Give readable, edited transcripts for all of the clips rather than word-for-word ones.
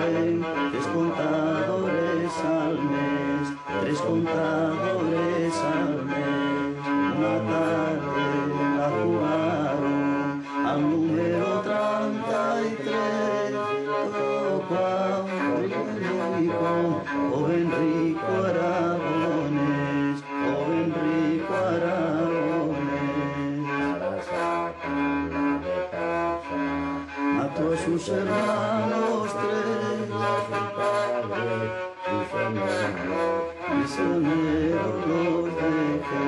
salen 3 contadores al mes, 3 contadores al mes. Una tarde la jugaron al número 33, tocó a un rico, joven rico aragonés, joven rico aragonés. Mató a sus hermanos 3, prisioneros los dejó.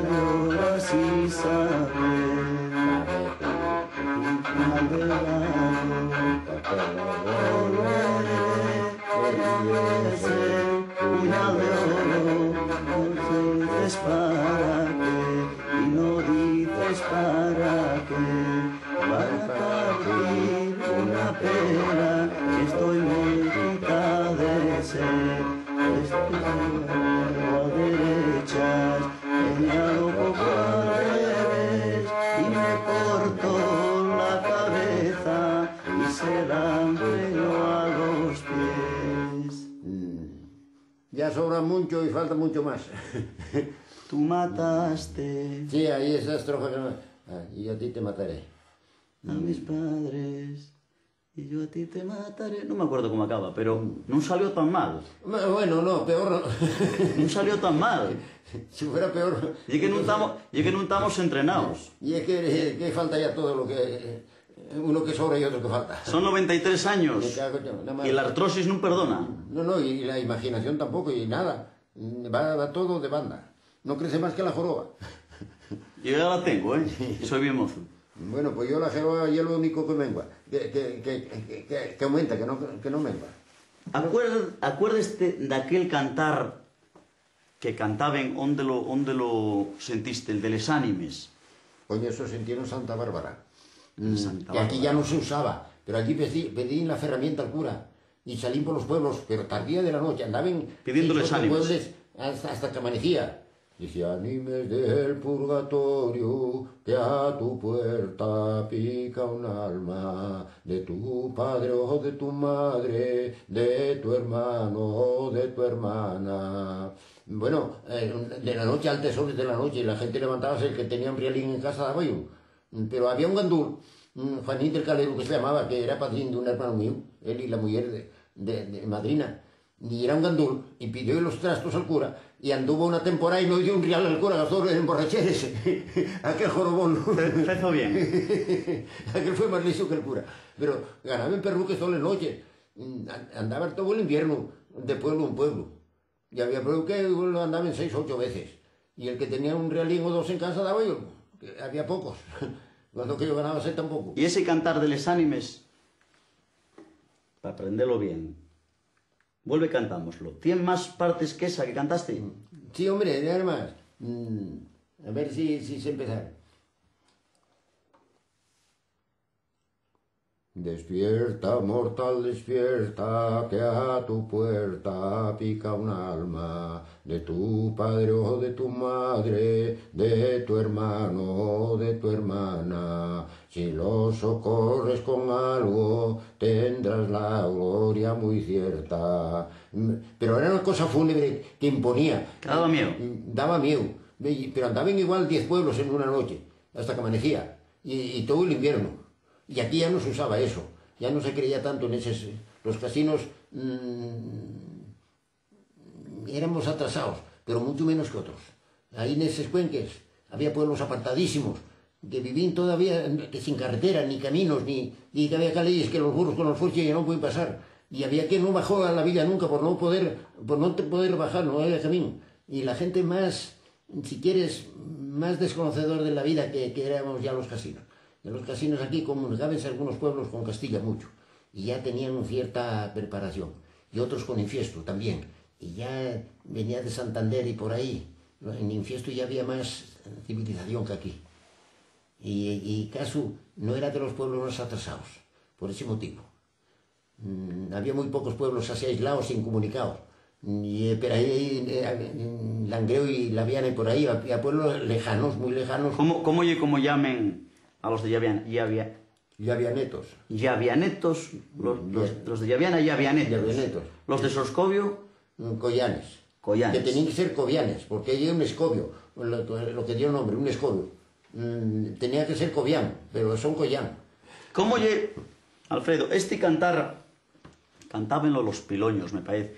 Lloras Isabel, puñal de oro, no dices para qué, y no dices para qué, para partir una pena, que estoy muy quita de ser, estoy a derechas, señalo poco al revés, y me corto la cabeza, y se la entrego a los pies. Ya sobra mucho y falta mucho más. Tú mataste Sí, ahí esa estrofa que no... y a ti te mataré. a mis padres y yo a ti te mataré. No me acuerdo cómo acaba, pero no salió tan mal. Bueno, no, peor no. No salió tan mal. Si fuera peor... Y es que no estamos entrenados. Y es que falta ya todo lo que... uno que sobra y otro que falta. Son 93 años Me cago yo, nada más. y la artrosis no perdona. No, y la imaginación tampoco, y nada. Va todo de banda. No crece más que la joroba. Yo ya la tengo, ¿eh? Y soy bien mozo. Bueno, pues yo la joroba y es lo único que mengua. Que aumenta, que no mengua. Acuérdate de aquel cantar que cantaban, ¿dónde lo sentiste? El de les ánimes. Coño, eso sentieron Santa Bárbara. Santa Que aquí Bárbara. ya no se usaba, pero allí pedí la ferramienta al cura y salí por los pueblos, pero tardía de la noche, andaban Pidiéndoles 6 o 8 ánimes. pueblos hasta que amanecía. Dice, ánimes del purgatorio, que a tu puerta pica un alma, de tu padre o de tu madre, de tu hermano o de tu hermana. Bueno, de la noche al tesoro de la noche, la gente levantábase, el que tenía un rialín en casa daba yo. Pero había un gandul, Juanín del Calero, que se llamaba, que era padrino de un hermano mío, él y la mujer de madrina, y era un gandul, y pidió los trastos al cura, y anduvo una temporada y no dio un real al cura, gastó en emborracheres. Aquel jorobón. Fezo bien. Aquel fue más listo que el cura. Pero ganaba en perruques todas las noches, andaba todo el invierno, de pueblo en pueblo. Y había pueblo que lo andaban 6 o 8 veces, y el que tenía un realín o 2 en casa daba yo. Había pocos, cuando que yo ganaba 6 tampoco. Y ese cantar de les ánimes, para aprenderlo bien, vuelve cantámoslo. ¿Tiene más partes que esa que cantaste? Sí, hombre, nada más. A ver si sé empezar. Despierta, mortal, despierta, que a tu puerta pica un alma, de tu padre o de tu madre, de tu hermano o de tu hermana. Si lo socorres con algo, tendrás la gloria muy cierta. Pero era una cosa fúnebre que imponía. Daba miedo. Daba miedo. Pero andaban igual 10 pueblos en una noche, hasta que amanecía. Y todo el invierno. Y aquí ya no se usaba eso, ya no se creía tanto en esos... Los casinos éramos atrasados, pero mucho menos que otros. Ahí en esos cuenques había pueblos apartadísimos, que vivían todavía sin carretera, ni caminos, y que había calles que los burros con los fuertes ya no pueden pasar. Y había que no bajó a la villa nunca por no poder bajar, no había camino. Y la gente más, si quieres, más desconocedor de la vida que éramos ya los casinos. En los casinos aquí comunicabanse algunos pueblos con Castilla mucho, y ya tenían cierta preparación, y otros con Infiesto también, y ya venía de Santander y por ahí. En Infiesto ya había más civilización que aquí, y Casu no era de los pueblos más atrasados, por ese motivo. Había muy pocos pueblos así aislados, incomunicados. Pero ahí, en Langreo y Laviana y por ahí, a pueblos lejanos, muy lejanos. ¿Cómo llamen a los de Llavianetos. Llavianetos, los de Llaviana, Llavianetos. Los de Soscobio, Collanes. Collanes. Que tenían que ser covianes, porque hay un escobio, lo que dio nombre, un escobio. Tenía que ser covián, pero son collán. ¿Cómo Alfredo, cantábenlo los piloños, me parece.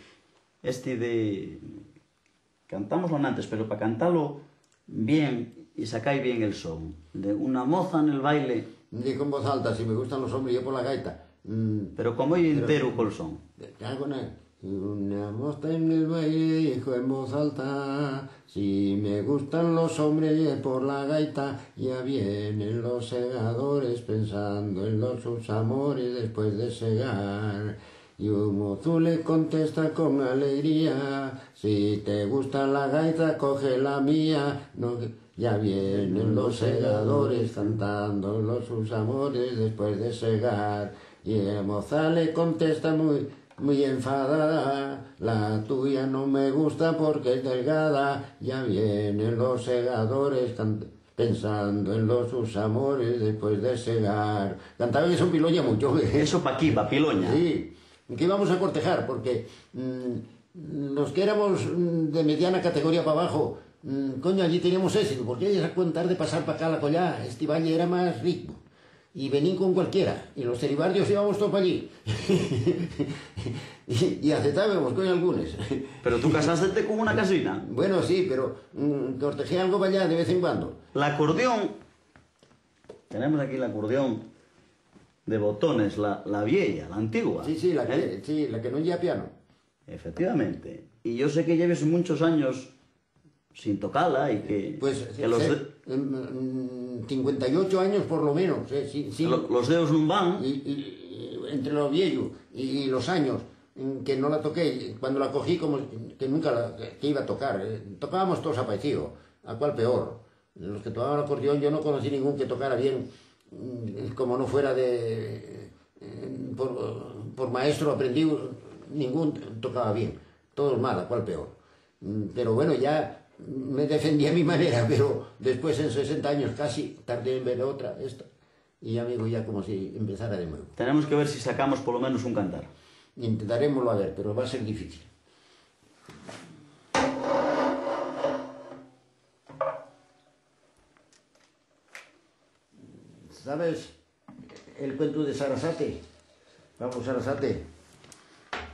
Cantámoslo antes, pero para cantarlo bien y sacar bien el son. De una moza en el baile. Dijo en voz alta, si me gustan los hombres, yo por la gaita. Pero como hoy entero con el son. Una moza en el baile dijo en voz alta, si me gustan los hombres por la gaita, ya vienen los segadores pensando en sus amores después de segar. Y un mozo le contesta con alegría, si te gusta la gaita, coge la mía. No, ya vienen los segadores cantando sus amores después de segar. Y la moza le contesta muy enfadada, la tuya no me gusta porque es delgada. Ya vienen los segadores pensando en sus amores después de segar. Cantaban eso en Piloña mucho. Eso pa' aquí, pa' Piloña. Sí, que íbamos a cortejar, porque los que éramos de mediana categoría para abajo, coño, allí teníamos éxito, porque ellos a contar de pasar para acá a la collá, este valle era más rico. Y venían con cualquiera, y los teribardios íbamos todos para allí. y aceptábamos, coño, algunos. Pero tú casaste con una casina. Bueno, sí, pero cortejé algo para allá de vez en cuando. El acordeón, tenemos aquí el acordeón de botones, la vieja, la antigua. Sí, la que no lleva piano. Efectivamente. Y yo sé que lleves muchos años sin tocarla y que... Pues, que los 58 años por lo menos. Los dedos no van. Y entre lo viejo y los años que no la toqué, cuando la cogí como que nunca que iba a tocar. Tocábamos todos aparecidos, a cuál peor. Los que tocaban acordeón yo no conocí ningún que tocara bien, como no fuera por maestro aprendí, ningún tocaba bien. Todos mal, a cuál peor. Pero bueno, ya me defendí a mi manera, pero después en 60 años casi tardé en ver esta, y ya me digo ya como si empezara de nuevo. Tenemos que ver si sacamos por lo menos un cantar. Intentaremoslo a ver, pero va a ser difícil. ¿Sabes el cuento de Sarasate? Vamos, Sarasate.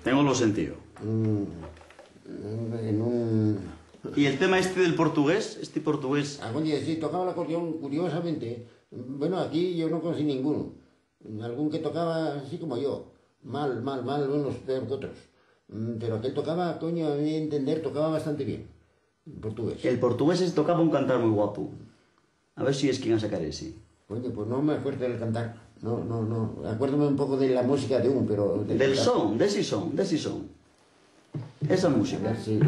Tengo lo sentido. ¿Y el tema del portugués? Este portugués... Oye, sí, tocaba el acordeón curiosamente. Bueno, aquí yo no conocí ninguno. Algún que tocaba así como yo. Mal, unos peor que otros. Pero aquel tocaba, coño, a mi entender, tocaba bastante bien. El portugués. El portugués tocaba un cantar muy guapo. A ver si es quien a sacar ese. Coño, pues no me acuerdo del cantar. No. Acuérdame un poco de la música de pero... Del son, de ese son. Esa música. Sí.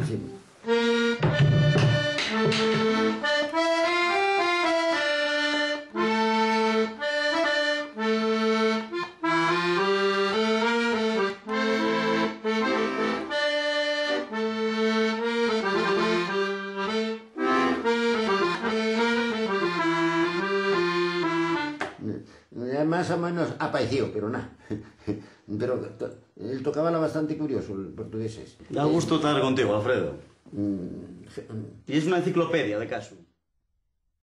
Más o menos apareció, pero nada. Pero él tocaba bastante curioso, el portugués. Da gusto estar contigo, Alfredo. Y es una enciclopedia de caso.